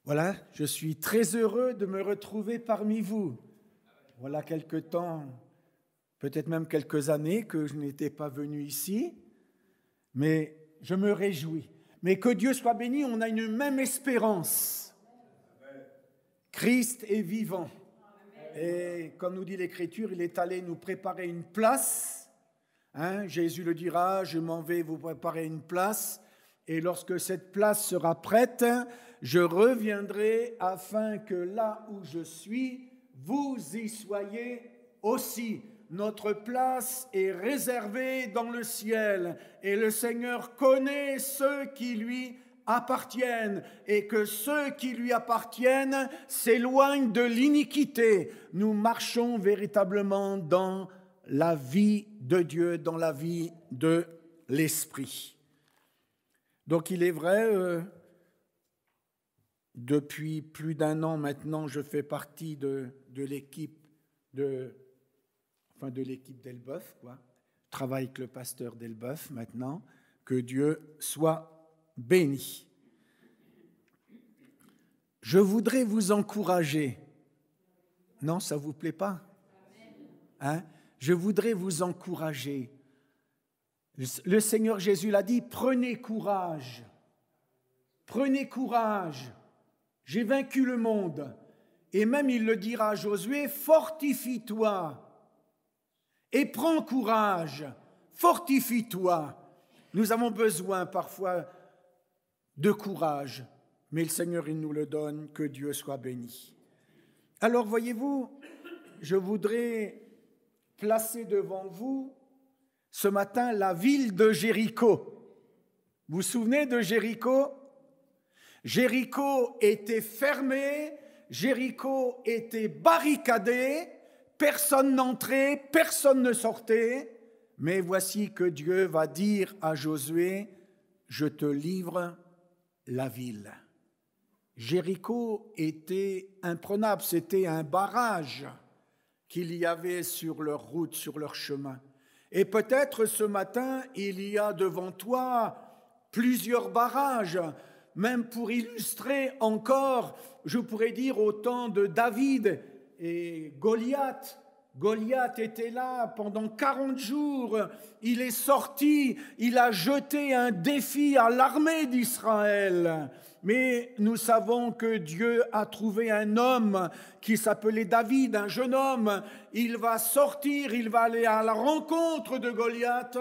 Voilà, je suis très heureux de me retrouver parmi vous. Voilà quelque temps, peut-être même quelques années que je n'étais pas venu ici, mais je me réjouis. Mais que Dieu soit béni, on a une même espérance. Christ est vivant. Et comme nous dit l'Écriture, il est allé nous préparer une place. Jésus le dira, je m'en vais vous préparer une place. Et lorsque cette place sera prête, je reviendrai afin que là où je suis, vous y soyez aussi. Notre place est réservée dans le ciel et le Seigneur connaît ceux qui lui appartiennent et que ceux qui lui appartiennent s'éloignent de l'iniquité. Nous marchons véritablement dans la vie de Dieu, dans la vie de l'Esprit. Donc il est vrai, depuis plus d'un an maintenant, je fais partie de l'équipe d'Elbeuf, quoi. Je travaille avec le pasteur d'Elbeuf maintenant. Que Dieu soit béni. Je voudrais vous encourager. Non, ça ne vous plaît pas? Je voudrais vous encourager. Le Seigneur Jésus l'a dit, prenez courage. Prenez courage. J'ai vaincu le monde. Et même il le dira à Josué, fortifie-toi et prends courage, fortifie-toi. Nous avons besoin parfois de courage, mais le Seigneur, il nous le donne, que Dieu soit béni. Alors, voyez-vous, je voudrais placer devant vous ce matin la ville de Jéricho. Vous vous souvenez de Jéricho? Jéricho était fermé, Jéricho était barricadé, personne n'entrait, personne ne sortait. Mais voici que Dieu va dire à Josué, je te livre la ville. Jéricho était imprenable, c'était un barrage qu'il y avait sur leur route, sur leur chemin. Et peut-être ce matin, il y a devant toi plusieurs barrages. Même pour illustrer encore, je pourrais dire au temps de David et Goliath. Goliath était là pendant 40 jours, il est sorti, il a jeté un défi à l'armée d'Israël. Mais nous savons que Dieu a trouvé un homme qui s'appelait David, un jeune homme. Il va sortir, il va aller à la rencontre de Goliath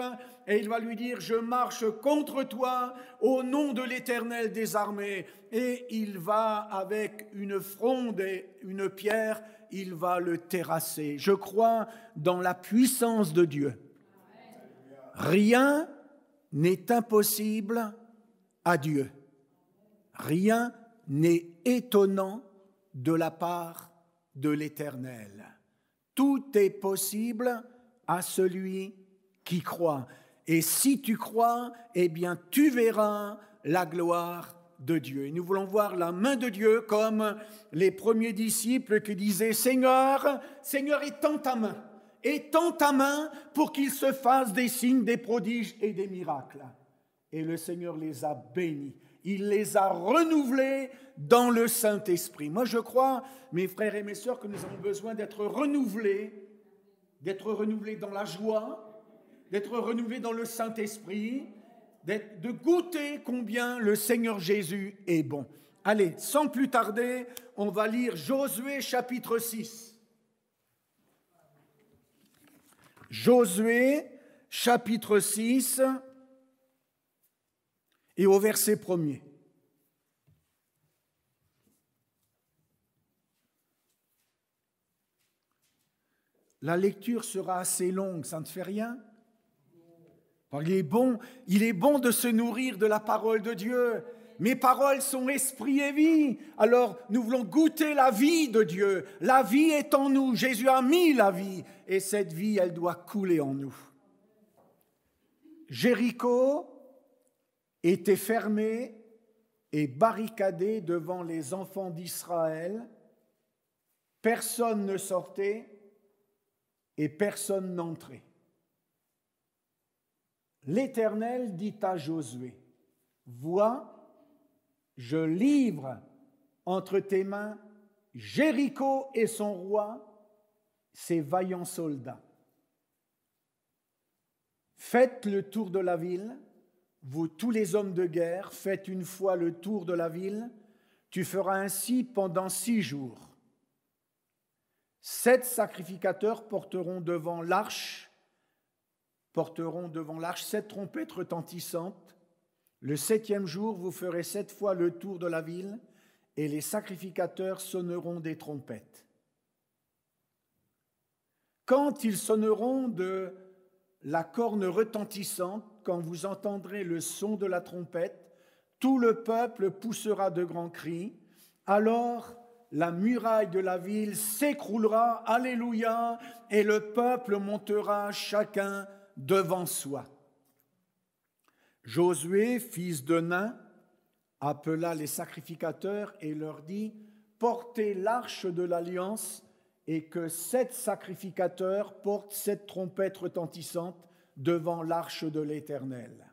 et il va lui dire, je marche contre toi au nom de l'Éternel des armées. Et il va avec une fronde et une pierre, il va le terrasser. Je crois dans la puissance de Dieu. Rien n'est impossible à Dieu. Rien n'est étonnant de la part de l'Éternel. Tout est possible à celui qui croit. Et si tu crois, eh bien tu verras la gloire de Dieu. Et nous voulons voir la main de Dieu comme les premiers disciples qui disaient « Seigneur, Seigneur, étends ta main pour qu'il se fasse des signes, des prodiges et des miracles. » Et le Seigneur les a bénis. Il les a renouvelés dans le Saint-Esprit. Moi, je crois, mes frères et mes sœurs, que nous avons besoin d'être renouvelés dans la joie, d'être renouvelés dans le Saint-Esprit, de goûter combien le Seigneur Jésus est bon. Allez, sans plus tarder, on va lire Josué chapitre 6. Josué chapitre 6 et au verset 1er. La lecture sera assez longue, ça ne fait rien. Il est bon de se nourrir de la parole de Dieu. Mes paroles sont esprit et vie. Alors, nous voulons goûter la vie de Dieu. La vie est en nous. Jésus a mis la vie. Et cette vie, elle doit couler en nous. Jéricho était fermé et barricadé devant les enfants d'Israël. Personne ne sortait et personne n'entrait. L'Éternel dit à Josué, « Vois, je livre entre tes mains Jéricho et son roi, ses vaillants soldats. Faites le tour de la ville, vous tous les hommes de guerre, faites une fois le tour de la ville, tu feras ainsi pendant 6 jours. 7 sacrificateurs porteront devant l'arche 7 trompettes retentissantes. Le 7e jour, vous ferez 7 fois le tour de la ville et les sacrificateurs sonneront des trompettes. Quand ils sonneront de la corne retentissante, quand vous entendrez le son de la trompette, tout le peuple poussera de grands cris. Alors la muraille de la ville s'écroulera, alléluia, et le peuple montera chacun devant soi. Josué, fils de Nun, appela les sacrificateurs et leur dit « Portez l'arche de l'alliance et que 7 sacrificateurs portent 7 trompettes retentissantes devant l'arche de l'Éternel. »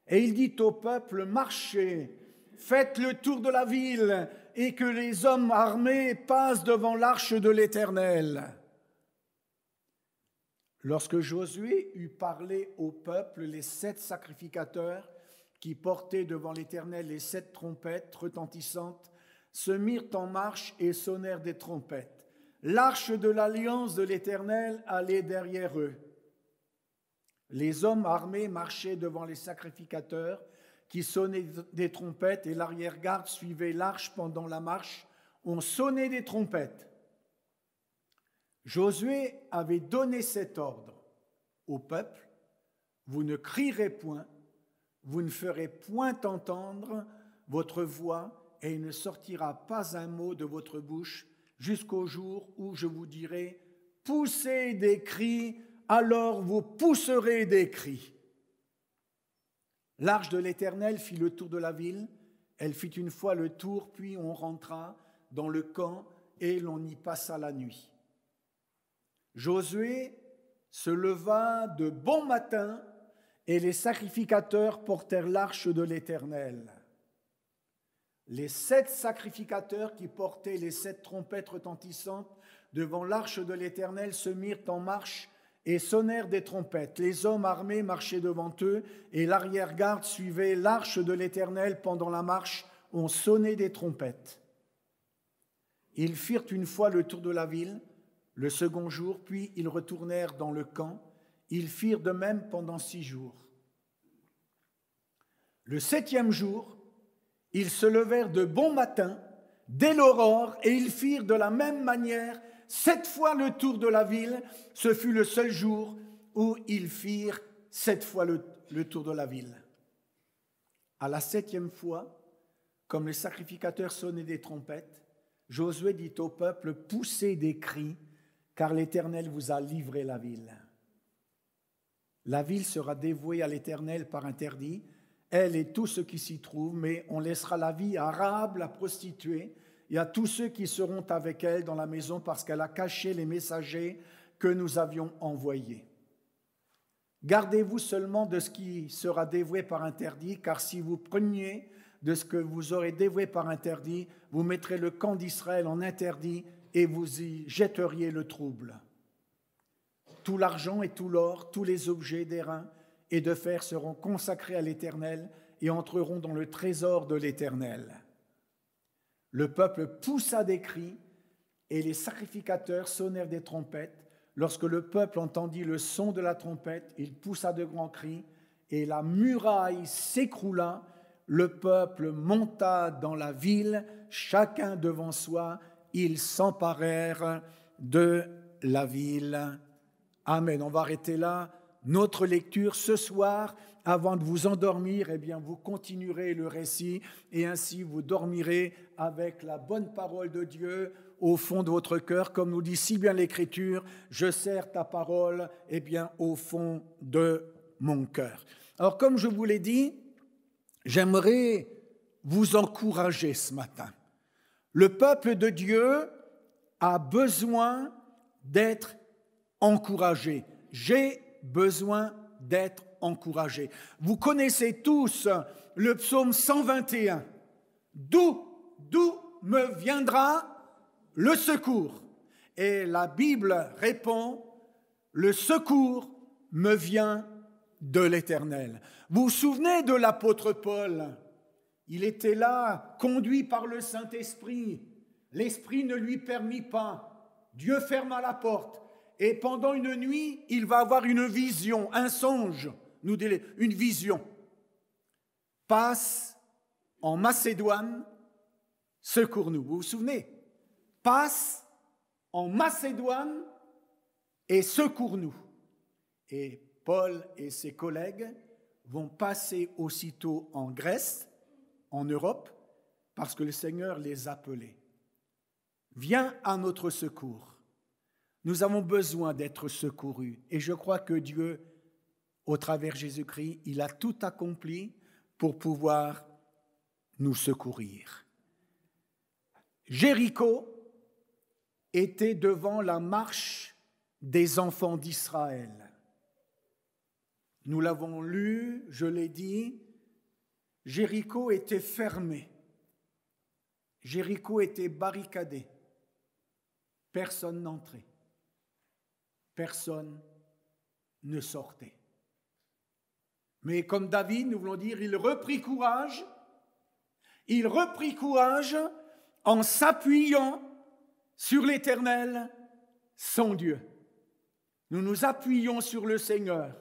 Et il dit au peuple « Marchez, faites le tour de la ville et que les hommes armés passent devant l'arche de l'Éternel. » Lorsque Josué eut parlé au peuple, les 7 sacrificateurs qui portaient devant l'Éternel les 7 trompettes retentissantes se mirent en marche et sonnèrent des trompettes. L'arche de l'alliance de l'Éternel allait derrière eux. Les hommes armés marchaient devant les sacrificateurs qui sonnaient des trompettes et l'arrière-garde suivait l'arche pendant la marche. On sonnait des trompettes. Josué avait donné cet ordre au peuple, « Vous ne crierez point, vous ne ferez point entendre votre voix et il ne sortira pas un mot de votre bouche jusqu'au jour où je vous dirai « Poussez des cris, alors vous pousserez des cris. » L'arche de l'Éternel fit le tour de la ville, elle fit une fois le tour, puis on rentra dans le camp et l'on y passa la nuit. Josué se leva de bon matin et les sacrificateurs portèrent l'arche de l'Éternel. Les 7 sacrificateurs qui portaient les 7 trompettes retentissantes devant l'arche de l'Éternel se mirent en marche et sonnèrent des trompettes. Les hommes armés marchaient devant eux et l'arrière-garde suivait l'arche de l'Éternel pendant la marche. On sonnait des trompettes. Ils firent une fois le tour de la ville, le second jour, puis ils retournèrent dans le camp. Ils firent de même pendant 6 jours. Le 7e jour, ils se levèrent de bon matin, dès l'aurore, et ils firent de la même manière 7 fois le tour de la ville. Ce fut le seul jour où ils firent 7 fois le tour de la ville. À la 7e fois, comme les sacrificateurs sonnaient des trompettes, Josué dit au peuple, « Poussez des cris, car l'Éternel vous a livré la ville. » La ville sera dévouée à l'Éternel par interdit, elle et tout ce qui s'y trouve, mais on laissera la vie à Rahab, la prostituée, et à tous ceux qui seront avec elle dans la maison parce qu'elle a caché les messagers que nous avions envoyés. Gardez-vous seulement de ce qui sera dévoué par interdit, car si vous preniez de ce que vous aurez dévoué par interdit, vous mettrez le camp d'Israël en interdit et vous y jetteriez le trouble. Tout l'argent et tout l'or, tous les objets d'airain et de fer seront consacrés à l'Éternel et entreront dans le trésor de l'Éternel. Le peuple poussa des cris et les sacrificateurs sonnèrent des trompettes. Lorsque le peuple entendit le son de la trompette, il poussa de grands cris et la muraille s'écroula. Le peuple monta dans la ville, chacun devant soi. Ils s'emparèrent de la ville. Amen. On va arrêter là notre lecture ce soir. Avant de vous endormir, eh bien, vous continuerez le récit et ainsi vous dormirez avec la bonne parole de Dieu au fond de votre cœur, comme nous dit si bien l'Écriture, je serre ta parole, eh bien, au fond de mon cœur. Alors, comme je vous l'ai dit, j'aimerais vous encourager ce matin. Le peuple de Dieu a besoin d'être encouragé. J'ai besoin d'être encouragé. Vous connaissez tous le psaume 121. Doux d'où me viendra le secours? Et la Bible répond, le secours me vient de l'Éternel. Vous vous souvenez de l'apôtre Paul? Il était là, conduit par le Saint-Esprit. L'Esprit ne lui permit pas. Dieu ferma la porte. Et pendant une nuit, il va avoir une vision, un songe, une vision. Passe en Macédoine, secours-nous. Vous vous souvenez? Passe en Macédoine et secours-nous. Et Paul et ses collègues vont passer aussitôt en Grèce, en Europe, parce que le Seigneur les appelait. Viens à notre secours. Nous avons besoin d'être secourus. Et je crois que Dieu, au travers de Jésus-Christ, il a tout accompli pour pouvoir nous secourir. Jéricho était devant la marche des enfants d'Israël. Nous l'avons lu, je l'ai dit, Jéricho était fermé. Jéricho était barricadé. Personne n'entrait. Personne ne sortait. Mais comme David, nous voulons dire, il reprit courage. Il reprit courage en s'appuyant sur l'Éternel, son Dieu. Nous nous appuyons sur le Seigneur.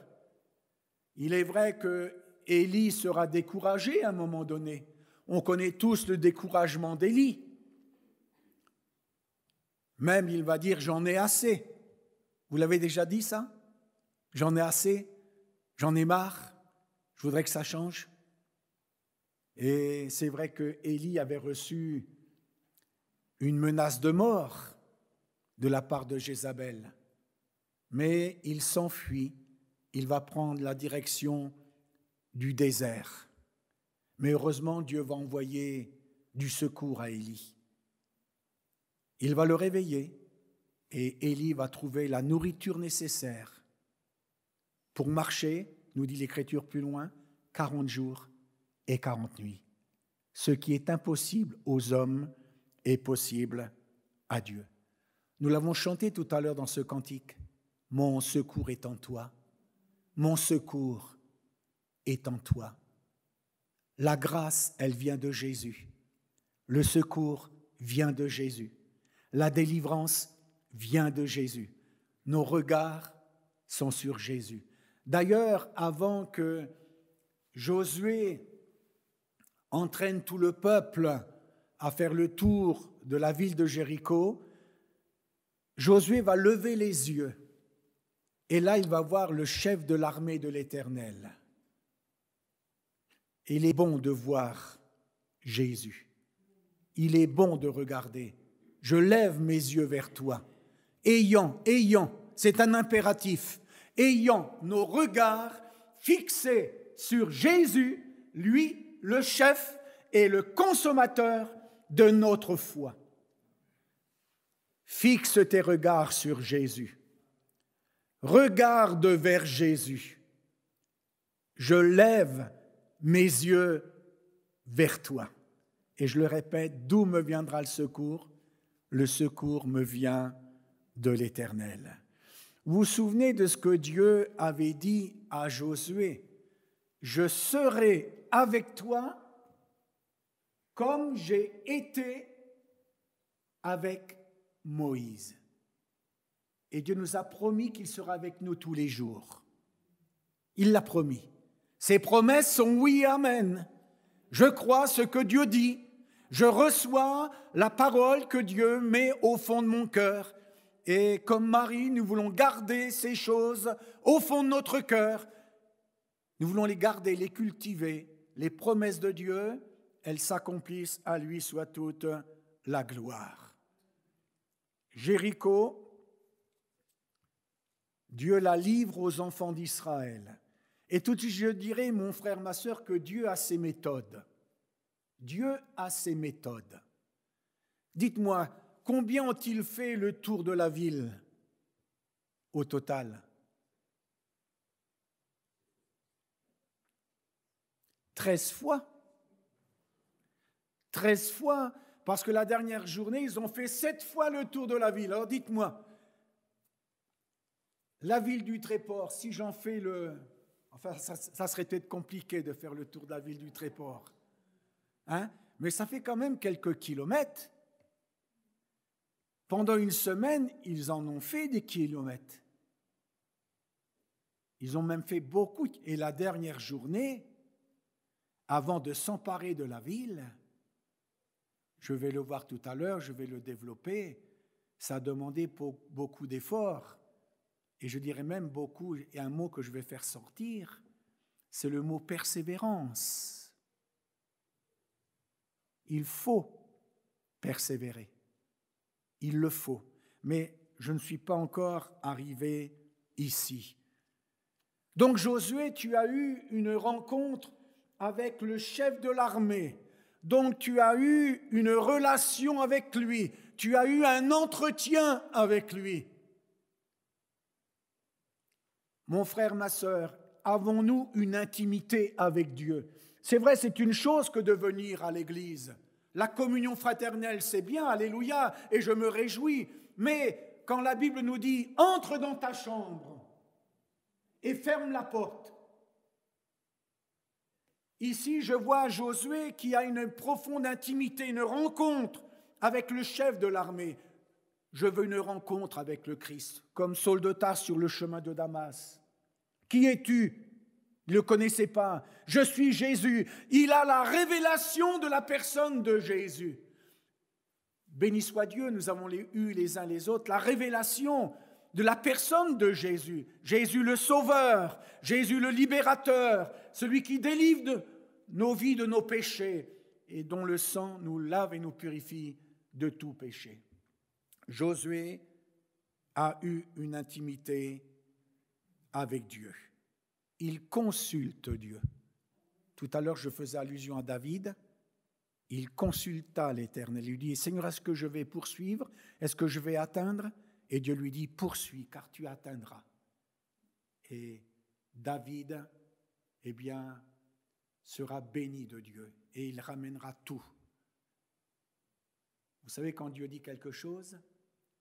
Il est vrai que Élie sera découragé à un moment donné. On connaît tous le découragement d'Élie. Même il va dire « j'en ai assez ». Vous l'avez déjà dit ça? J'en ai assez, j'en ai marre, je voudrais que ça change. Et c'est vrai que Élie avait reçu une menace de mort de la part de Jézabel. Mais il s'enfuit, il va prendre la direction du désert. Mais heureusement, Dieu va envoyer du secours à Élie. Il va le réveiller et Élie va trouver la nourriture nécessaire pour marcher, nous dit l'Écriture plus loin, 40 jours et 40 nuits. Ce qui est impossible aux hommes est possible à Dieu. Nous l'avons chanté tout à l'heure dans ce cantique. Mon secours est en toi. Mon secours est en toi. La grâce, elle vient de Jésus. Le secours vient de Jésus. La délivrance vient de Jésus. Nos regards sont sur Jésus. D'ailleurs, avant que Josué entraîne tout le peuple à faire le tour de la ville de Jéricho, Josué va lever les yeux et là il va voir le chef de l'armée de l'Éternel. Il est bon de voir Jésus. Il est bon de regarder. Je lève mes yeux vers toi. Ayant, c'est un impératif, ayant nos regards fixés sur Jésus, lui, le chef et le consommateur de notre foi. Fixe tes regards sur Jésus. Regarde vers Jésus. Je lève mes yeux vers toi. Et je le répète, d'où me viendra le secours? Le secours me vient de l'Éternel. Vous vous souvenez de ce que Dieu avait dit à Josué? Je serai avec toi comme j'ai été avec Moïse. Et Dieu nous a promis qu'il sera avec nous tous les jours. Il l'a promis. Ses promesses sont oui et amen. Je crois ce que Dieu dit. Je reçois la parole que Dieu met au fond de mon cœur. Et comme Marie, nous voulons garder ces choses au fond de notre cœur. Nous voulons les garder, les cultiver. Les promesses de Dieu, elles s'accomplissent, à lui soit toute la gloire. Jéricho, Dieu la livre aux enfants d'Israël. Et tout de suite, je dirais, mon frère, ma sœur, que Dieu a ses méthodes. Dieu a ses méthodes. Dites-moi, combien ont-ils fait le tour de la ville au total? 13 fois. 13 fois, Parce que la dernière journée, ils ont fait 7 fois le tour de la ville. Alors dites-moi, la ville du Tréport, si j'en fais le... Enfin, ça serait peut-être compliqué de faire le tour de la ville du Tréport. Hein? Mais ça fait quand même quelques kilomètres. Pendant une semaine, ils en ont fait des kilomètres. Ils ont même fait beaucoup. Et la dernière journée, avant de s'emparer de la ville, je vais le voir tout à l'heure, je vais le développer, ça a demandé beaucoup d'efforts. Et je dirais même beaucoup, et un mot que je vais faire sortir, c'est le mot persévérance. Il faut persévérer. Il le faut. Mais je ne suis pas encore arrivé ici. Donc Josué, tu as eu une rencontre avec le chef de l'armée. Donc tu as eu une relation avec lui. Tu as eu un entretien avec lui. Mon frère, ma sœur, avons-nous une intimité avec Dieu? C'est vrai, c'est une chose que de venir à l'église. La communion fraternelle, c'est bien, alléluia, et je me réjouis. Mais quand la Bible nous dit « Entre dans ta chambre et ferme la porte », ici, je vois Josué qui a une profonde intimité, une rencontre avec le chef de l'armée. Je veux une rencontre avec le Christ, comme Saul de Tarse sur le chemin de Damas. Qui es-tu? Il ne le connaissait pas. Je suis Jésus. Il a la révélation de la personne de Jésus. Béni soit Dieu, nous avons eu les uns les autres la révélation de la personne de Jésus. Jésus le Sauveur, Jésus le Libérateur, celui qui délivre de nos vies de nos péchés et dont le sang nous lave et nous purifie de tout péché. Josué a eu une intimité avec Dieu. Il consulte Dieu. Tout à l'heure, je faisais allusion à David. Il consulta l'Éternel. Il lui dit, Seigneur, est-ce que je vais poursuivre? Est-ce que je vais atteindre? Et Dieu lui dit, poursuis, car tu atteindras. Et David, eh bien, sera béni de Dieu et il ramènera tout. Vous savez, quand Dieu dit quelque chose,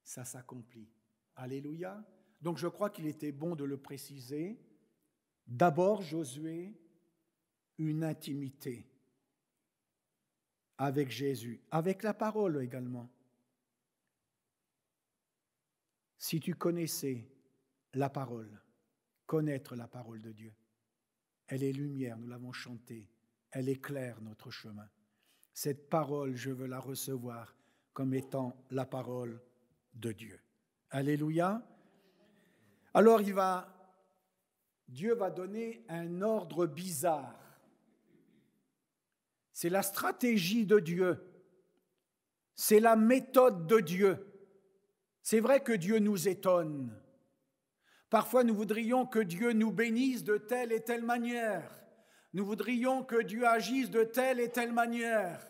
ça s'accomplit. Alléluia. Donc je crois qu'il était bon de le préciser. D'abord, Josué, une intimité avec Jésus, avec la parole également. Si tu connaissais la parole, connaître la parole de Dieu, elle est lumière, nous l'avons chanté, elle éclaire notre chemin. Cette parole, je veux la recevoir comme étant la parole de Dieu. Alléluia. Alors Dieu va donner un ordre bizarre. C'est la stratégie de Dieu. C'est la méthode de Dieu. C'est vrai que Dieu nous étonne. Parfois, nous voudrions que Dieu nous bénisse de telle et telle manière. Nous voudrions que Dieu agisse de telle et telle manière.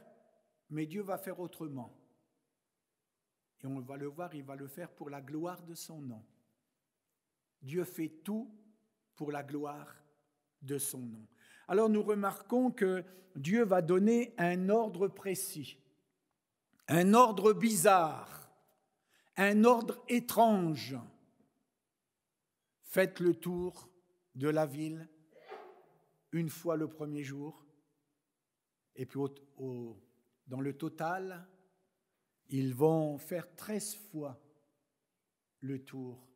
Mais Dieu va faire autrement. Et on va le voir, il va le faire pour la gloire de son nom. Dieu fait tout pour la gloire de son nom. Alors nous remarquons que Dieu va donner un ordre précis, un ordre bizarre, un ordre étrange. Faites le tour de la ville une fois le premier jour, et puis dans le total, ils vont faire 13 fois le tour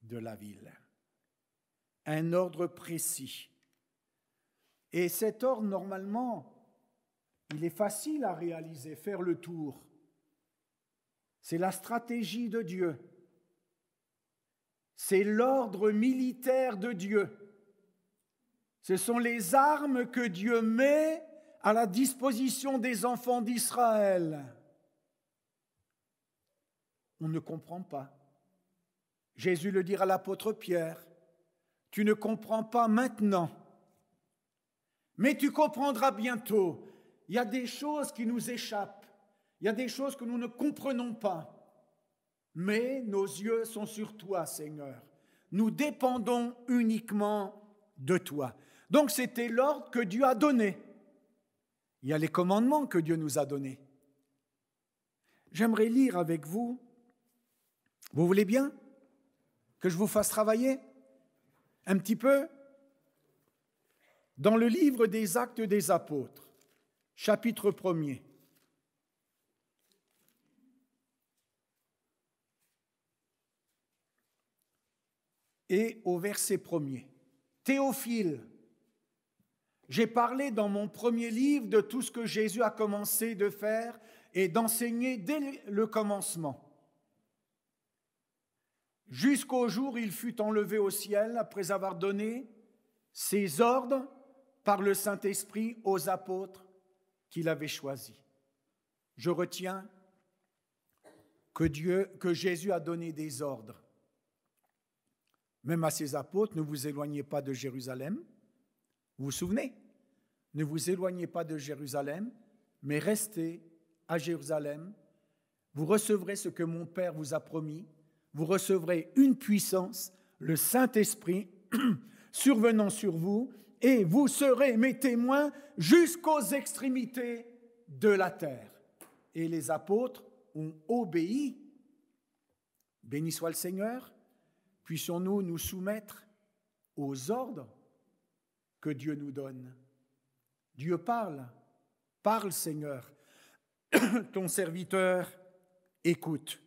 de la ville. Un ordre précis. Et cet ordre, normalement, il est facile à réaliser, faire le tour. C'est la stratégie de Dieu. C'est l'ordre militaire de Dieu. Ce sont les armes que Dieu met à la disposition des enfants d'Israël. On ne comprend pas. Jésus le dira à l'apôtre Pierre, « Tu ne comprends pas maintenant, mais tu comprendras bientôt. » Il y a des choses qui nous échappent, il y a des choses que nous ne comprenons pas. Mais nos yeux sont sur toi, Seigneur. Nous dépendons uniquement de toi. Donc c'était l'ordre que Dieu a donné. Il y a les commandements que Dieu nous a donnés. j'aimerais lire avec vous. Vous voulez bien que je vous fasse travailler un petit peu? Dans le livre des Actes des Apôtres, chapitre 1er. Et au verset 1er. Théophile, j'ai parlé dans mon premier livre de tout ce que Jésus a commencé de faire et d'enseigner dès le commencement, jusqu'au jour où il fut enlevé au ciel après avoir donné ses ordres par le Saint-Esprit aux apôtres qu'il avait choisis. Je retiens que Jésus a donné des ordres. Même à ses apôtres, ne vous éloignez pas de Jérusalem. Vous vous souvenez? Ne vous éloignez pas de Jérusalem, mais restez à Jérusalem. Vous recevrez ce que mon Père vous a promis. Vous recevrez une puissance, le Saint-Esprit, survenant sur vous, et vous serez mes témoins jusqu'aux extrémités de la terre. Et les apôtres ont obéi. Béni soit le Seigneur. Puissions-nous nous soumettre aux ordres que Dieu nous donne. Dieu parle. Parle, Seigneur. Ton serviteur écoute.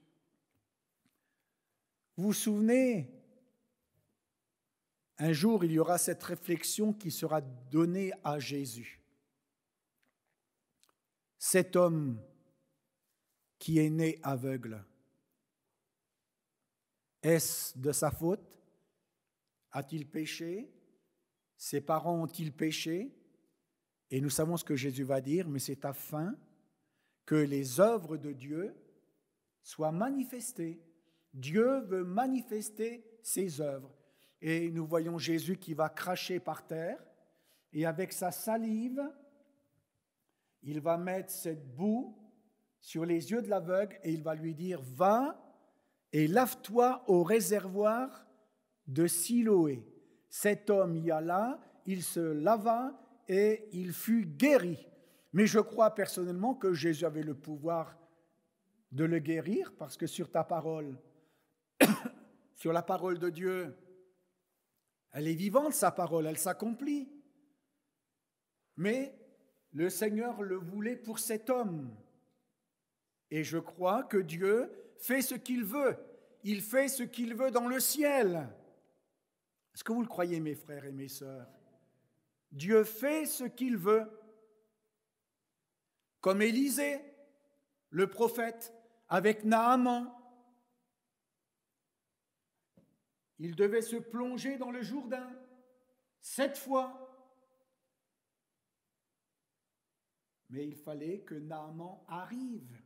Vous vous souvenez, un jour, il y aura cette réflexion qui sera donnée à Jésus. Cet homme qui est né aveugle, est-ce de sa faute? A-t-il péché? Ses parents ont-ils péché? Et nous savons ce que Jésus va dire, mais c'est afin que les œuvres de Dieu soient manifestées. Dieu veut manifester ses œuvres. Et nous voyons Jésus qui va cracher par terre, et avec sa salive, il va mettre cette boue sur les yeux de l'aveugle, et il va lui dire « Va et lave-toi au réservoir de Siloé. » Cet homme y alla, il se lava et il fut guéri. Mais je crois personnellement que Jésus avait le pouvoir de le guérir, parce que sur ta parole, sur la parole de Dieu, elle est vivante, sa parole, elle s'accomplit. Mais le Seigneur le voulait pour cet homme. Et je crois que Dieu fait ce qu'il veut. Il fait ce qu'il veut dans le ciel. Est-ce que vous le croyez, mes frères et mes sœurs? Dieu fait ce qu'il veut. Comme Élisée, le prophète, avec Naaman. Il devait se plonger dans le Jourdain 7 fois. Mais il fallait que Naaman arrive.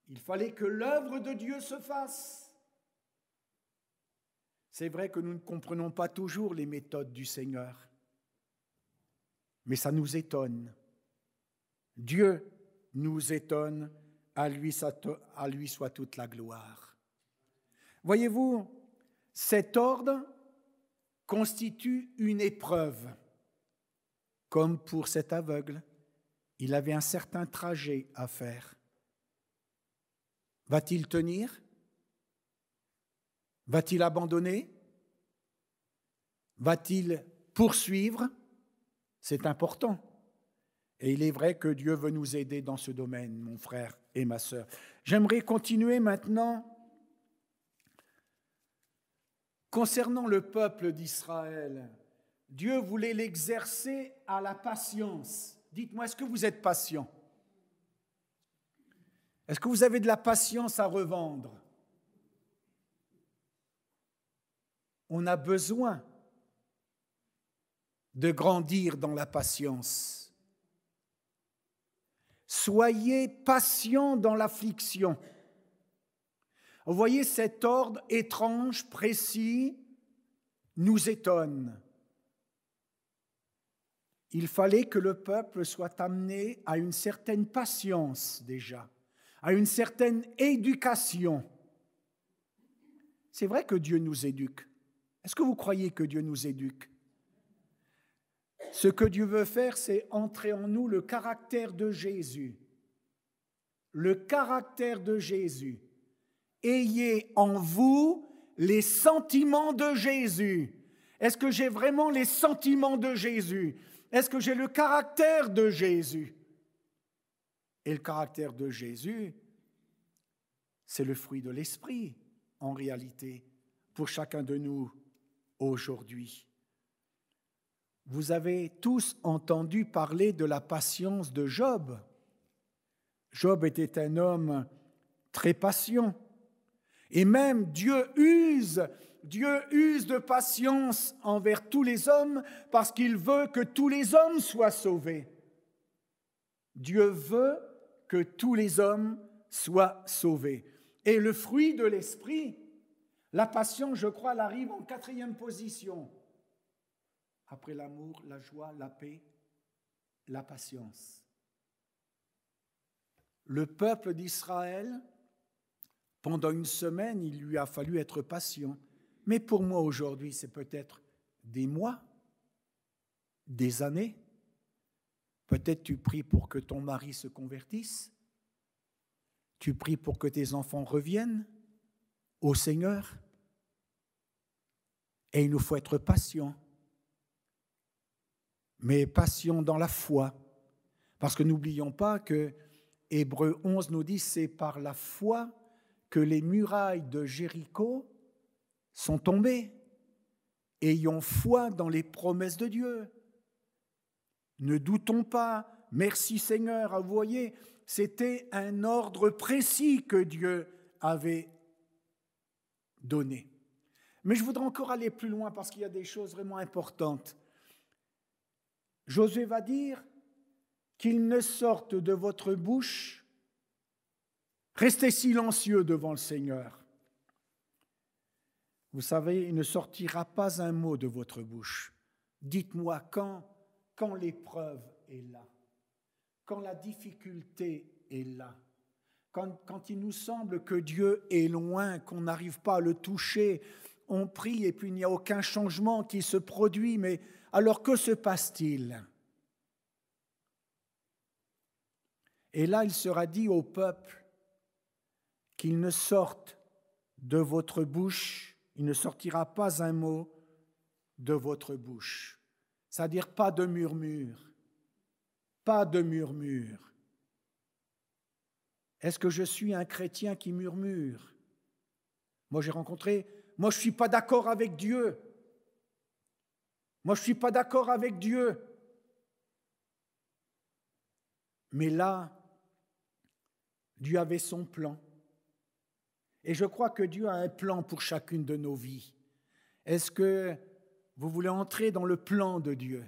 Il fallait que l'œuvre de Dieu se fasse. C'est vrai que nous ne comprenons pas toujours les méthodes du Seigneur, mais ça nous étonne. Dieu nous étonne, à lui soit toute la gloire. Voyez-vous, cet ordre constitue une épreuve. Comme pour cet aveugle, il avait un certain trajet à faire. Va-t-il tenir? Va-t-il abandonner? Va-t-il poursuivre? C'est important. Et il est vrai que Dieu veut nous aider dans ce domaine, mon frère et ma sœur. J'aimerais continuer maintenant concernant le peuple d'Israël. Dieu voulait l'exercer à la patience. Dites-moi, est-ce que vous êtes patient? Est-ce que vous avez de la patience à revendre? On a besoin de grandir dans la patience. Soyez patients dans l'affliction. Vous voyez, cet ordre étrange, précis, nous étonne. Il fallait que le peuple soit amené à une certaine patience déjà, à une certaine éducation. C'est vrai que Dieu nous éduque. Est-ce que vous croyez que Dieu nous éduque? Ce que Dieu veut faire, c'est entrer en nous le caractère de Jésus. le caractère de Jésus. Ayez en vous les sentiments de Jésus. Est-ce que j'ai vraiment les sentiments de Jésus? Est-ce que j'ai le caractère de Jésus? Et le caractère de Jésus, c'est le fruit de l'esprit, en réalité, pour chacun de nous aujourd'hui. Vous avez tous entendu parler de la patience de Job. Job était un homme très patient. Et même Dieu use de patience envers tous les hommes parce qu'il veut que tous les hommes soient sauvés. Dieu veut que tous les hommes soient sauvés. Et le fruit de l'esprit, la patience, je crois, elle arrive en 4e position. Après l'amour, la joie, la paix, la patience. Le peuple d'Israël, pendant une semaine, il lui a fallu être patient. Mais pour moi aujourd'hui, c'est peut-être des mois, des années. Peut-être tu pries pour que ton mari se convertisse. Tu pries pour que tes enfants reviennent au Seigneur. Et il nous faut être patient. Mais patient dans la foi. Parce que n'oublions pas que Hébreux 11 nous dit, c'est par la foi que les murailles de Jéricho sont tombées. Ayons foi dans les promesses de Dieu. Ne doutons pas. Merci Seigneur. Vous voyez, c'était un ordre précis que Dieu avait donné. Mais je voudrais encore aller plus loin parce qu'il y a des choses vraiment importantes. Josué va dire qu'il ne sorte de votre bouche, restez silencieux devant le Seigneur. Vous savez, il ne sortira pas un mot de votre bouche. Dites-moi quand l'épreuve est là, quand la difficulté est là, quand il nous semble que Dieu est loin, qu'on n'arrive pas à le toucher, on prie et puis il n'y a aucun changement qui se produit, mais alors que se passe-t-il? Et là, il sera dit au peuple qu'il ne sorte de votre bouche, il ne sortira pas un mot de votre bouche. C'est-à-dire pas de murmure, pas de murmure. Est-ce que je suis un chrétien qui murmure? Moi, je ne suis pas d'accord avec Dieu. Moi, je ne suis pas d'accord avec Dieu. Mais là, Dieu avait son plan. Et je crois que Dieu a un plan pour chacune de nos vies. Est-ce que vous voulez entrer dans le plan de Dieu?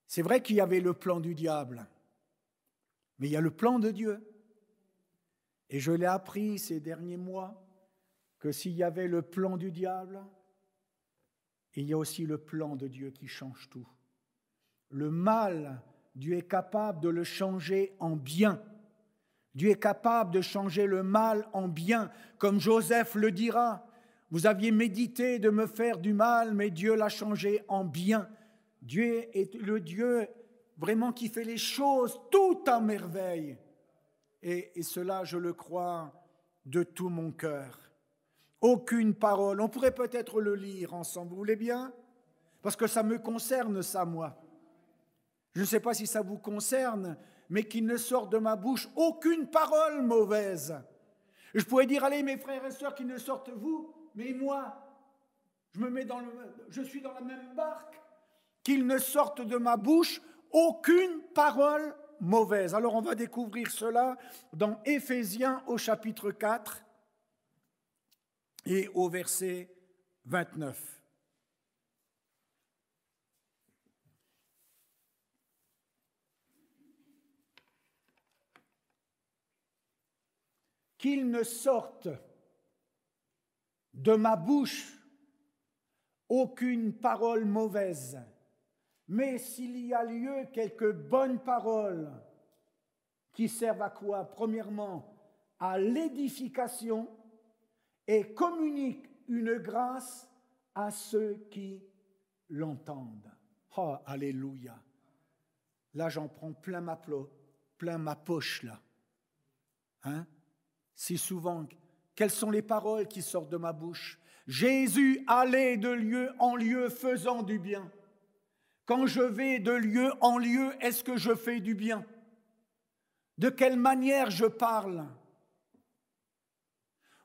C'est vrai qu'il y avait le plan du diable, mais il y a le plan de Dieu. Et je l'ai appris ces derniers mois, que s'il y avait le plan du diable, il y a aussi le plan de Dieu qui change tout. Le mal, Dieu est capable de le changer en bien. Dieu est capable de changer le mal en bien, comme Joseph le dira. Vous aviez médité de me faire du mal, mais Dieu l'a changé en bien. Dieu est le Dieu vraiment qui fait les choses tout à merveille. Et cela, je le crois de tout mon cœur. Aucune parole. On pourrait peut-être le lire ensemble, vous voulez bien? Parce que ça me concerne, ça, moi. Je ne sais pas si ça vous concerne, mais qu'il ne sorte de ma bouche aucune parole mauvaise. Je pourrais dire, allez, mes frères et sœurs, qu'il ne sortent vous, mais moi, je suis dans la même barque, qu'il ne sorte de ma bouche aucune parole mauvaise. Alors, on va découvrir cela dans Éphésiens au chapitre 4 et au verset 29. Qu'il ne sorte de ma bouche aucune parole mauvaise, mais s'il y a lieu, quelques bonnes paroles qui servent à quoi? Premièrement, à l'édification et communiquent une grâce à ceux qui l'entendent. Oh, alléluia! Là, j'en prends plein plein ma poche là. Hein? Si souvent, quelles sont les paroles qui sortent de ma bouche? Jésus allait de lieu en lieu faisant du bien. Quand je vais de lieu en lieu, est-ce que je fais du bien? De quelle manière je parle?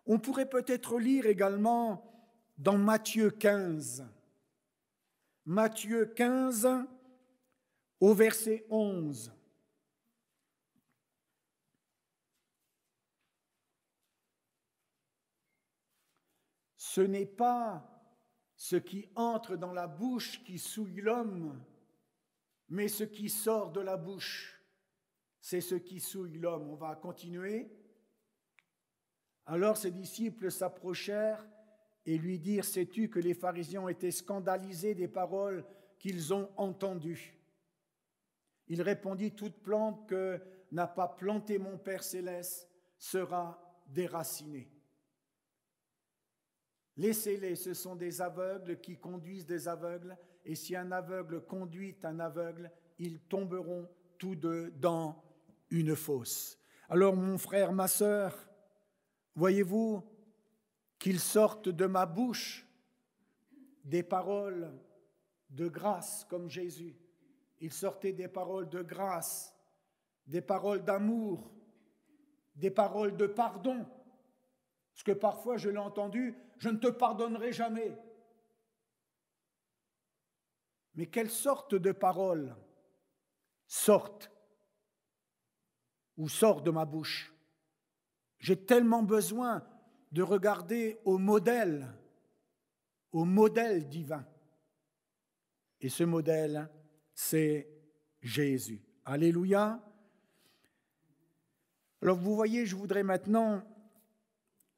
On pourrait peut-être lire également dans Matthieu 15. Matthieu 15 au verset 11. Ce n'est pas ce qui entre dans la bouche qui souille l'homme, mais ce qui sort de la bouche, c'est ce qui souille l'homme. On va continuer. Alors ses disciples s'approchèrent et lui dirent, sais-tu que les pharisiens ont été scandalisés des paroles qu'ils ont entendues? Il répondit, toute plante que n'a pas planté mon Père céleste sera déracinée. Laissez-les, ce sont des aveugles qui conduisent des aveugles, et si un aveugle conduit un aveugle, ils tomberont tous deux dans une fosse. Alors mon frère, ma sœur, voyez-vous qu'il sorte de ma bouche des paroles de grâce comme Jésus. Il sortait des paroles de grâce, des paroles d'amour, des paroles de pardon. Parce que parfois je l'ai entendu, je ne te pardonnerai jamais. Mais quelle sorte de paroles sortent ou sortent de ma bouche? J'ai tellement besoin de regarder au modèle divin. Et ce modèle, c'est Jésus. Alléluia. Alors vous voyez, je voudrais maintenant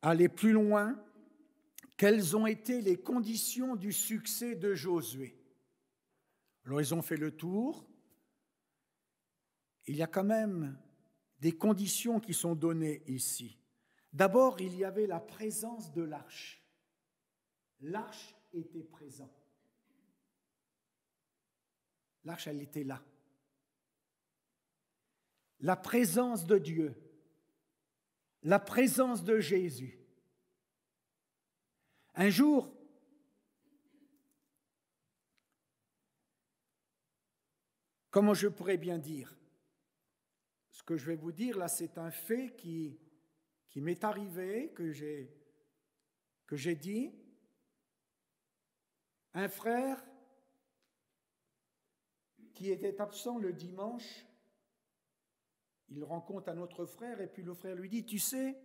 aller plus loin. Quelles ont été les conditions du succès de Josué? Alors ils ont fait le tour. Il y a quand même des conditions qui sont données ici. D'abord, il y avait la présence de l'arche. L'arche était présente. L'arche, elle était là. La présence de Dieu, la présence de Jésus. Un jour, comment je pourrais bien dire? Ce que je vais vous dire là, c'est un fait qui m'est arrivé, que j'ai dit. Un frère qui était absent le dimanche, il rencontre un autre frère et puis le frère lui dit, tu sais,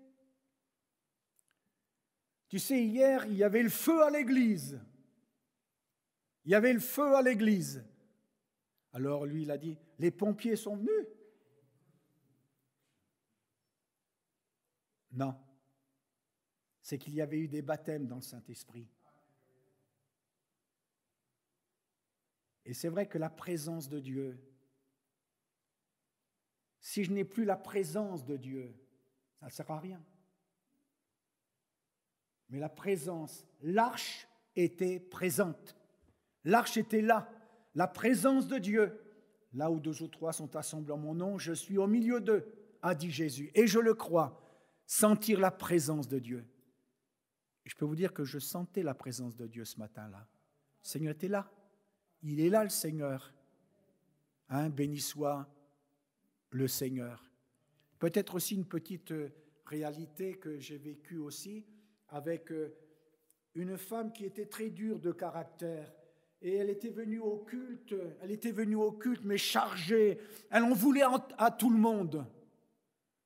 hier, il y avait le feu à l'église. Il y avait le feu à l'église. Alors lui, il a dit, les pompiers sont venus? Non. C'est qu'il y avait eu des baptêmes dans le Saint-Esprit. Et c'est vrai que la présence de Dieu, si je n'ai plus la présence de Dieu, ça ne sert à rien. Mais la présence, l'arche était présente. L'arche était là, la présence de Dieu. Là où 2 ou 3 sont assemblés en mon nom, je suis au milieu d'eux, a dit Jésus. Et je le crois, sentir la présence de Dieu. Et je peux vous dire que je sentais la présence de Dieu ce matin-là. Le Seigneur était là. Il est là, le Seigneur. Béni soit le Seigneur. Peut-être aussi une petite réalité que j'ai vécue aussi avec une femme qui était très dure de caractère. Et elle était venue au culte, mais chargée. Elle en voulait à tout le monde.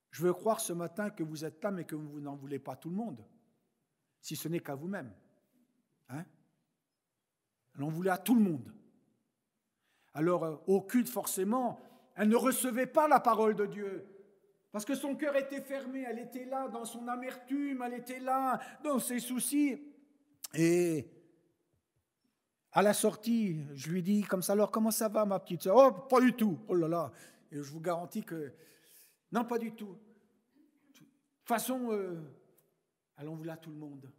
Je veux croire ce matin que vous êtes là, mais que vous n'en voulez pas à tout le monde, si ce n'est qu'à vous-même. Elle en voulait à tout le monde. Alors, au culte, forcément, elle ne recevait pas la parole de Dieu, parce que son cœur était fermé, elle était là dans son amertume, elle était là dans ses soucis. Et à la sortie, je lui dis comme ça, alors comment ça va ma petite sœur? Oh, pas du tout, oh là là. Et je vous garantis que, non, pas du tout. De toute façon, elle en voulait à tout le monde.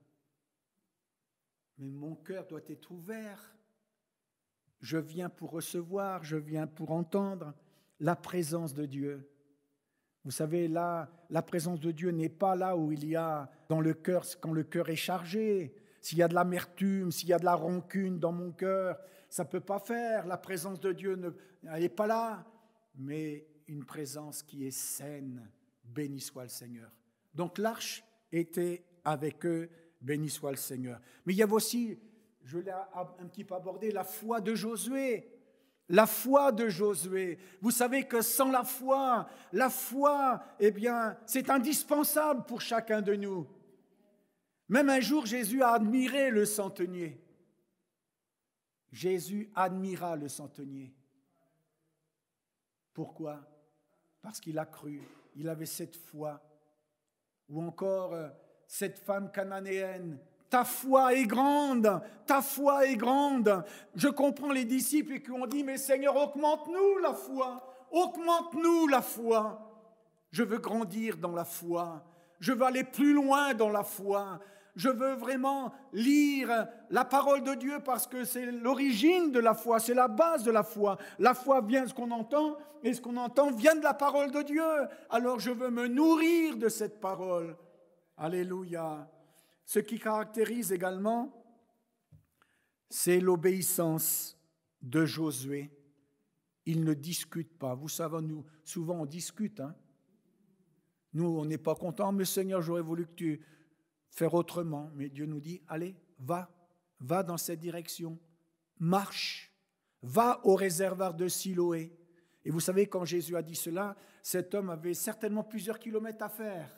Mais mon cœur doit être ouvert. Je viens pour recevoir, je viens pour entendre la présence de Dieu. Vous savez, là, la présence de Dieu n'est pas là où il y a dans le cœur, quand le cœur est chargé. S'il y a de l'amertume, s'il y a de la rancune dans mon cœur, ça ne peut pas faire. La présence de Dieu n'est pas là. Mais une présence qui est saine, béni soit le Seigneur. Donc l'arche était avec eux, béni soit le Seigneur. Mais il y avait aussi, je l'ai un petit peu abordé, la foi de Josué. La foi de Josué. Vous savez que sans la foi, eh bien, c'est indispensable pour chacun de nous. Même un jour, Jésus a admiré le centenier. Jésus admira le centenier. Pourquoi? Parce qu'il a cru. Il avait cette foi. Ou encore, cette femme cananéenne. Ta foi est grande, ta foi est grande. Je comprends les disciples qui ont dit, mais Seigneur, augmente-nous la foi, augmente-nous la foi. Je veux grandir dans la foi, je veux aller plus loin dans la foi. Je veux vraiment lire la parole de Dieu parce que c'est l'origine de la foi, c'est la base de la foi. La foi vient de ce qu'on entend et ce qu'on entend vient de la parole de Dieu. Alors je veux me nourrir de cette parole. Alléluia. Ce qui caractérise également, c'est l'obéissance de Josué. Il ne discute pas. Vous savez, nous, souvent on discute. Nous, on n'est pas contents, mais Seigneur, j'aurais voulu que tu fasses autrement. Mais Dieu nous dit, allez, va dans cette direction, marche, va au réservoir de Siloé. Et vous savez, quand Jésus a dit cela, cet homme avait certainement plusieurs kilomètres à faire.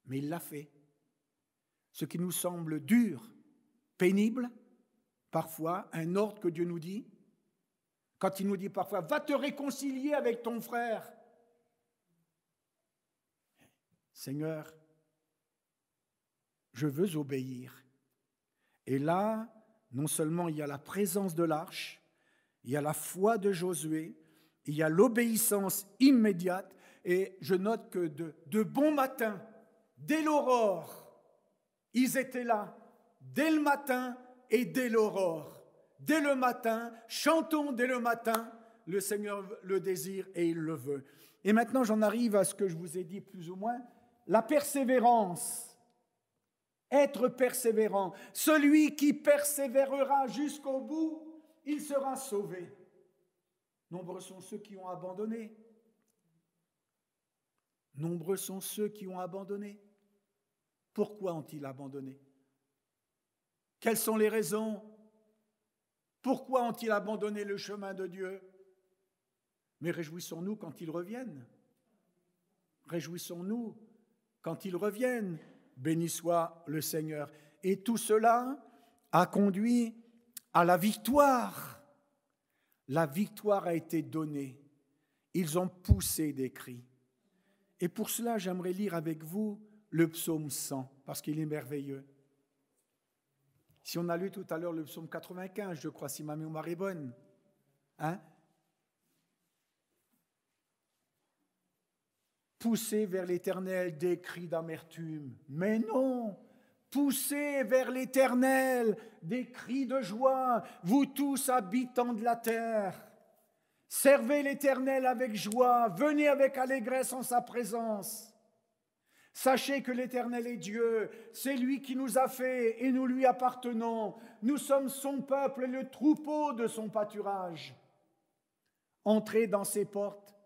Mais il l'a fait. Ce qui nous semble dur, pénible, parfois, un ordre que Dieu nous dit, quand il nous dit parfois, va te réconcilier avec ton frère. Seigneur, je veux obéir. Et là, non seulement il y a la présence de l'arche, il y a la foi de Josué, il y a l'obéissance immédiate, et je note que de bon matin, dès l'aurore, ils étaient là, dès le matin et dès l'aurore. Dès le matin, chantons dès le matin, le Seigneur le désire et il le veut. Et maintenant, j'en arrive à ce que je vous ai dit plus ou moins, la persévérance. Être persévérant. Celui qui persévérera jusqu'au bout, il sera sauvé. Nombreux sont ceux qui ont abandonné. Nombreux sont ceux qui ont abandonné. Pourquoi ont-ils abandonné? Quelles sont les raisons? Pourquoi ont-ils abandonné le chemin de Dieu? Mais réjouissons-nous quand ils reviennent. Réjouissons-nous quand ils reviennent. Béni soit le Seigneur. Et tout cela a conduit à la victoire. La victoire a été donnée. Ils ont poussé des cris. Et pour cela, j'aimerais lire avec vous le psaume 100, parce qu'il est merveilleux. Si on a lu tout à l'heure le psaume 95, je crois, si ma mémoire est bonne. Poussez vers l'Éternel des cris d'amertume. Mais non, poussez vers l'Éternel des cris de joie, vous tous habitants de la terre. Servez l'Éternel avec joie, venez avec allégresse en sa présence. Sachez que l'Éternel est Dieu, c'est lui qui nous a fait et nous lui appartenons. Nous sommes son peuple et le troupeau de son pâturage. Entrez dans ses portes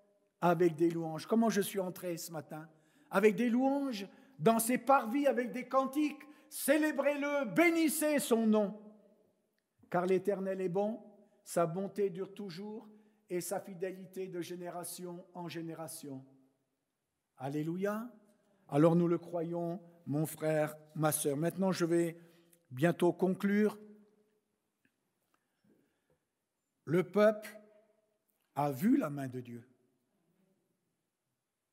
avec des louanges. Comment je suis entré ce matin? Avec des louanges, dans ses parvis avec des cantiques. Célébrez-le, bénissez son nom. Car l'Éternel est bon, sa bonté dure toujours et sa fidélité de génération en génération. Alléluia. Alors nous le croyons, mon frère, ma sœur. Maintenant, je vais bientôt conclure. Le peuple a vu la main de Dieu.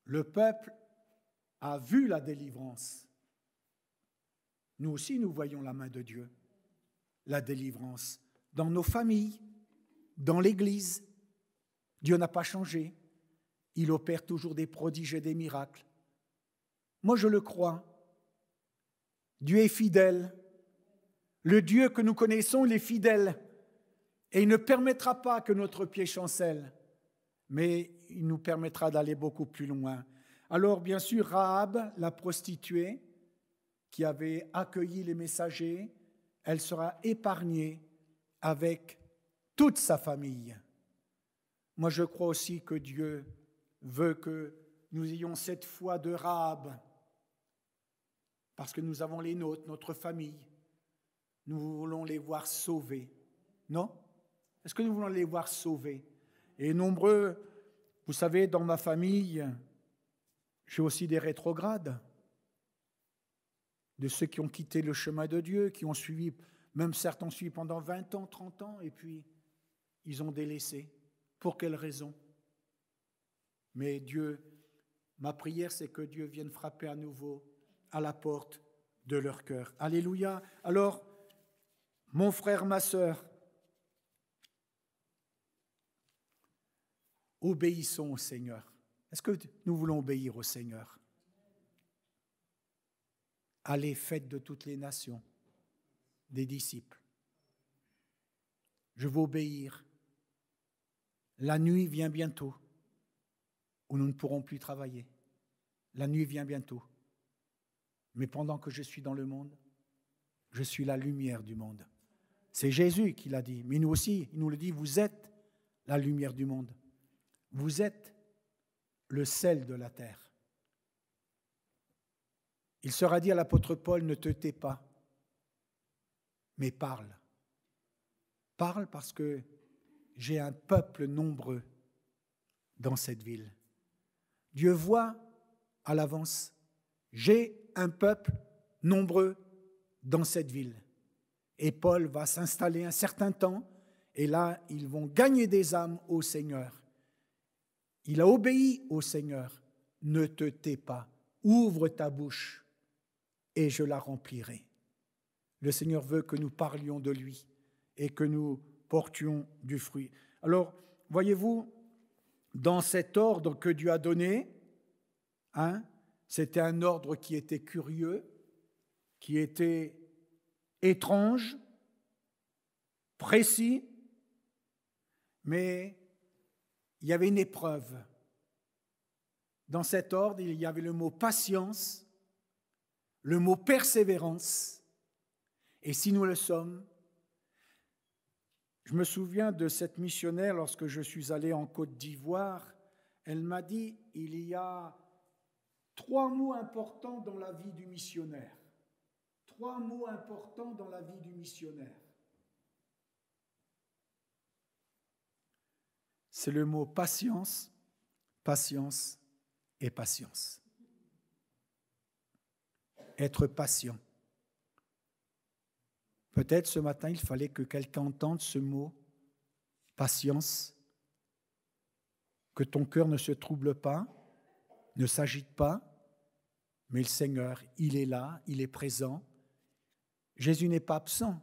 Le peuple a vu la délivrance. Nous aussi, nous voyons la main de Dieu, la délivrance, dans nos familles, dans l'Église. Dieu n'a pas changé. Il opère toujours des prodiges et des miracles. Moi, je le crois. Dieu est fidèle. Le Dieu que nous connaissons, il est fidèle. Et il ne permettra pas que notre pied chancelle. Mais il nous permettra d'aller beaucoup plus loin. Alors, bien sûr, Rahab, la prostituée, qui avait accueilli les messagers, elle sera épargnée avec toute sa famille. Moi, je crois aussi que Dieu veut que nous ayons cette foi de Rahab, parce que nous avons les nôtres, notre famille. Nous voulons les voir sauvés. Non? Est-ce que nous voulons les voir sauvés? Et nombreux, vous savez, dans ma famille, j'ai aussi des rétrogrades, de ceux qui ont quitté le chemin de Dieu, qui ont suivi, même certains ont suivi pendant 20 ans, 30 ans, et puis ils ont délaissé. Pour quelle raison? Mais Dieu, ma prière, c'est que Dieu vienne frapper à nouveau à la porte de leur cœur. Alléluia. Alors, mon frère, ma sœur, obéissons au Seigneur. Est-ce que nous voulons obéir au Seigneur? Allez, faites de toutes les nations des disciples. Je veux obéir. La nuit vient bientôt où nous ne pourrons plus travailler. La nuit vient bientôt. Mais pendant que je suis dans le monde, je suis la lumière du monde. C'est Jésus qui l'a dit, mais nous aussi, il nous le dit, vous êtes la lumière du monde. Vous êtes le sel de la terre. Il sera dit à l'apôtre Paul, ne te tais pas, mais parle. Parle parce que j'ai un peuple nombreux dans cette ville. Dieu voit à l'avance, j'ai un peuple nombreux dans cette ville. Et Paul va s'installer un certain temps, et là, ils vont gagner des âmes au Seigneur. Il a obéi au Seigneur. Ne te tais pas, ouvre ta bouche, et je la remplirai. Le Seigneur veut que nous parlions de lui et que nous portions du fruit. Alors, voyez-vous, dans cet ordre que Dieu a donné, c'était un ordre qui était curieux, qui était étrange, précis, mais il y avait une épreuve. Dans cet ordre, il y avait le mot patience, le mot persévérance, et si nous le sommes, je me souviens de cette missionnaire lorsque je suis allé en Côte d'Ivoire, elle m'a dit, il y a 3 mots importants dans la vie du missionnaire. 3 mots importants dans la vie du missionnaire. C'est le mot patience, patience et patience. Être patient. Peut-être ce matin, il fallait que quelqu'un entende ce mot, patience, que ton cœur ne se trouble pas, ne s'agite pas, mais le Seigneur, il est là, il est présent. Jésus n'est pas absent.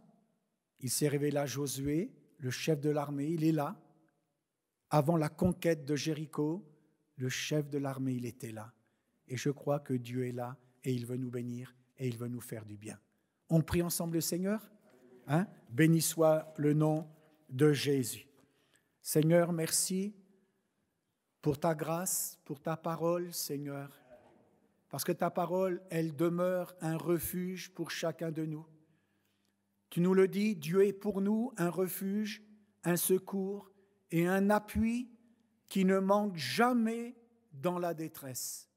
Il s'est révélé à Josué, le chef de l'armée, il est là. Avant la conquête de Jéricho, le chef de l'armée, il était là. Et je crois que Dieu est là et il veut nous bénir et il veut nous faire du bien. On prie ensemble le Seigneur? Béni soit le nom de Jésus. Seigneur, merci pour ta grâce, pour ta parole, Seigneur. Parce que ta parole, elle demeure un refuge pour chacun de nous. Tu nous le dis, Dieu est pour nous un refuge, un secours et un appui qui ne manque jamais dans la détresse.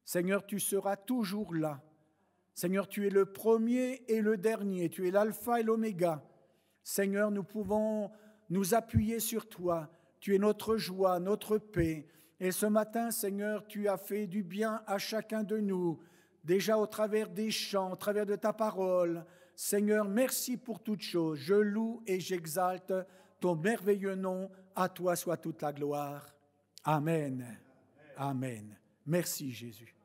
Seigneur, tu seras toujours là. Seigneur, tu es le premier et le dernier, tu es l'alpha et l'oméga. Seigneur, nous pouvons nous appuyer sur toi. Tu es notre joie, notre paix. Et ce matin, Seigneur, tu as fait du bien à chacun de nous, déjà au travers des chants, au travers de ta parole. Seigneur, merci pour toutes choses. Je loue et j'exalte ton merveilleux nom. À toi soit toute la gloire. Amen. Amen. Merci Jésus.